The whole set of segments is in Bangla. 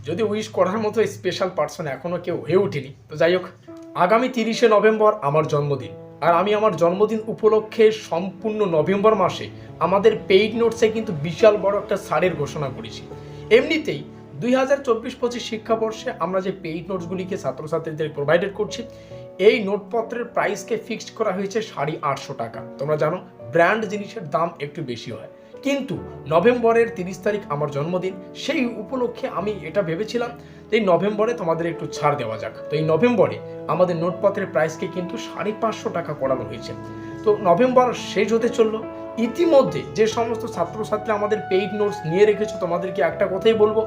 যদি উইশ করার মতো স্পেশাল পার্সন এখনও কেউ হয়ে ওঠেনি, তো যাই হোক, আগামী 30শে নভেম্বর আমার জন্মদিন। আর আমি আমার জন্মদিন উপলক্ষে সম্পূর্ণ নভেম্বর মাসে আমাদের পেইড নোটসে কিন্তু বিশাল বড় একটা ছাড়ের ঘোষণা করেছি। এমনিতেই 2024-25 শিক্ষাবর্ষে আমরা যে পেইড নোটসগুলিকে ছাত্রছাত্রীদের প্রোভাইডেড করছি, এই নোটপত্রের প্রাইসকে ফিক্সড করা হয়েছে 850 টাকা। তোমরা জানো ব্র্যান্ড জিনিসের দাম একটু বেশি হয়, কিন্তু নভেম্বরের 30 তারিখ আমার জন্মদিন, সেই উপলক্ষে আমি এটা ভেবেছিলাম যে এই নভেম্বরে তোমাদের একটু ছাড় দেওয়া যাক। তো এই নভেম্বরে আমাদের নোটপত্রের প্রাইসকে কিন্তু 550 টাকা করানো হয়েছে। তো নভেম্বর শেষ হতে চললো। ইতিমধ্যে যে সমস্ত ছাত্রছাত্রী আমাদের পেইড নোটস নিয়ে রেখেছো, তোমাদেরকে একটা কথাই বলবো,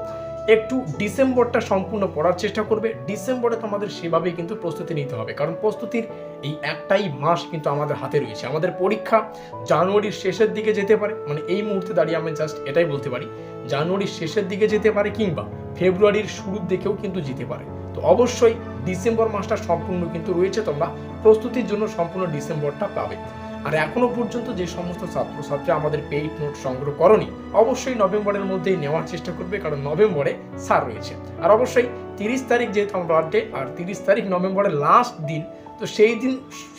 একটু ডিসেম্বরটা সম্পূর্ণ পড়ার চেষ্টা করবে। ডিসেম্বরে তোমাদের সেভাবেই কিন্তু প্রস্তুতি নিতে হবে, কারণ প্রস্তুতির এই একটাই মাস কিন্তু আমাদের হাতে রয়েছে। আমাদের পরীক্ষা জানুয়ারির শেষের দিকে যেতে পারে, মানে এই মুহূর্তে দাঁড়িয়ে আমি জাস্ট এটাই বলতে পারি, জানুয়ারির শেষের দিকে যেতে পারে কিংবা ফেব্রুয়ারির শুরুর দিকেও কিন্তু যেতে পারে। তো অবশ্যই ডিসেম্বর মাসটা সম্পূর্ণ কিন্তু রয়েছে, তোমরা প্রস্তুতির জন্য সম্পূর্ণ ডিসেম্বরটা পাবে। আর এখনো পর্যন্ত যে সমস্ত ছাত্রছাত্রী আমাদের পেইড নোট সংগ্রহ করনি, অবশ্যই নভেম্বরের মধ্যেই নেওয়ার চেষ্টা করবে, কারণ নভেম্বরে ছাড় রয়েছে। আর অবশ্যই 30 তারিখ যেহেতু আমার বার্থডে, আর 30 তারিখ নভেম্বরের লাস্ট দিন, তো সেই দিন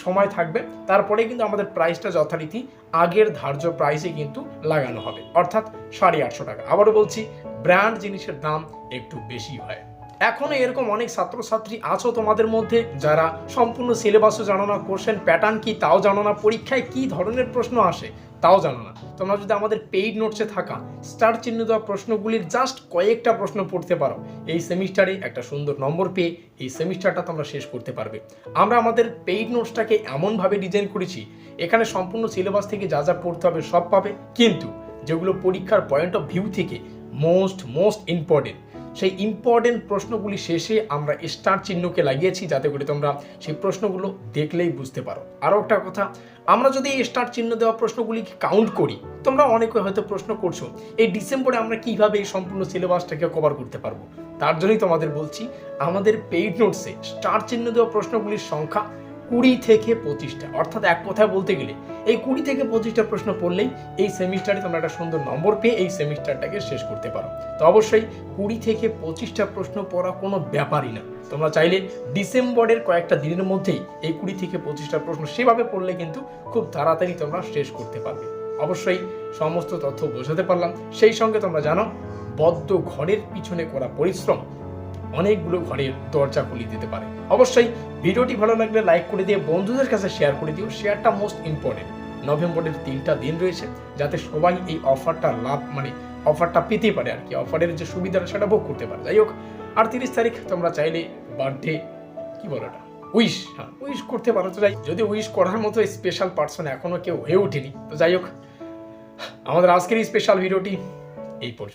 সময় থাকবে, তারপরে কিন্তু আমাদের প্রাইসটা যথারীতি আগের ধার্য প্রাইসে কিন্তু লাগানো হবে, অর্থাৎ 850 টাকা। আবারও বলছি, ব্র্যান্ড জিনিসের দাম একটু বেশি হয়। এখনো এরকম অনেক ছাত্রছাত্রী আছো তোমাদের মধ্যে যারা সম্পূর্ণ সিলেবাসও জানো না, কোশ্চেন প্যাটার্ন কি তাও জানো না, পরীক্ষায় কি ধরনের প্রশ্ন আসে তাও জানো না। তোমরা যদি আমাদের পেইড নোটসে থাকা স্টার চিহ্ন দেওয়া প্রশ্নগুলির জাস্ট কয়েকটা প্রশ্ন পড়তে পারো, এই সেমিস্টারে একটা সুন্দর নম্বর পেয়ে এই সেমিস্টারটা তোমরা শেষ করতে পারবে। আমরা আমাদের পেইড নোটসটাকে এমনভাবে ডিজাইন করেছি, এখানে সম্পূর্ণ সিলেবাস থেকে যা যা পড়তে হবে সব পাবে, কিন্তু যেগুলো পরীক্ষার পয়েন্ট অফ ভিউ থেকে মোস্ট ইম্পর্টেন্ট, সেই ইম্পর্টেন্ট প্রশ্নগুলি শেষে আমরা স্টার চিহ্নকে লাগিয়েছি, যাতে করে তোমরা সেই প্রশ্নগুলো দেখলেই বুঝতে পারো। আরও একটা কথা, আমরা যদি এই স্টার চিহ্ন দেওয়া প্রশ্নগুলিকে কাউন্ট করি, তোমরা অনেকে হয়তো প্রশ্ন করছো এই ডিসেম্বরে আমরা কিভাবে এই সম্পূর্ণ সিলেবাসটাকে কভার করতে পারবো। তার জন্যই তোমাদের বলছি, আমাদের পেইড নোটসে স্টার চিহ্ন দেওয়া প্রশ্নগুলির সংখ্যা 20 থেকে 25টা, অর্থাৎ এক কথায় বলতে গেলে এই 20 থেকে 25টা প্রশ্ন পড়লেই এই সেমিস্টারে তোমরা একটা সুন্দর নম্বর পেয়ে এই সেমিস্টারটাকে শেষ করতে পারো। তো অবশ্যই 20 থেকে 25টা প্রশ্ন পড়া কোনো ব্যাপারই না। তোমরা চাইলে ডিসেম্বরের কয়েকটা দিনের মধ্যেই এই 20 থেকে 25টা প্রশ্ন সেভাবে পড়লে কিন্তু খুব তাড়াতাড়ি তোমরা শেষ করতে পারবে। অবশ্যই সমস্ত তথ্য বোঝাতে পারলাম। সেই সঙ্গে তোমরা জানো, বদ্ধ ঘরের পিছনে করা পরিশ্রম অনেকগুলো ঘরের দরজা খুলে দিতে পারে। অবশ্যই ভিডিওটি ভালো লাগলে লাইক করে দিয়ে বন্ধুদের কাছে শেয়ার করে দিও। শেয়ারটা মোস্ট ইম্পর্টেন্ট। নভেম্বরের 3টা দিন রয়েছে, যাতে সবাই এই অফারটা অফারটা পেতে পারে, আর কি অফারের যে সুবিধাটা সেটা ভোগ করতে পারে। যাই হোক, আর 30 তারিখ তোমরা চাইলে বার্থডে কি বলো এটা উইশ করতে পারো। তো যাই, যদি উইশ করার মতো স্পেশাল পার্সন এখনো কেউ হয়ে ওঠেনি, তো যাই হোক, আমাদের আজকের এই স্পেশাল ভিডিওটি এই পর্যন্ত।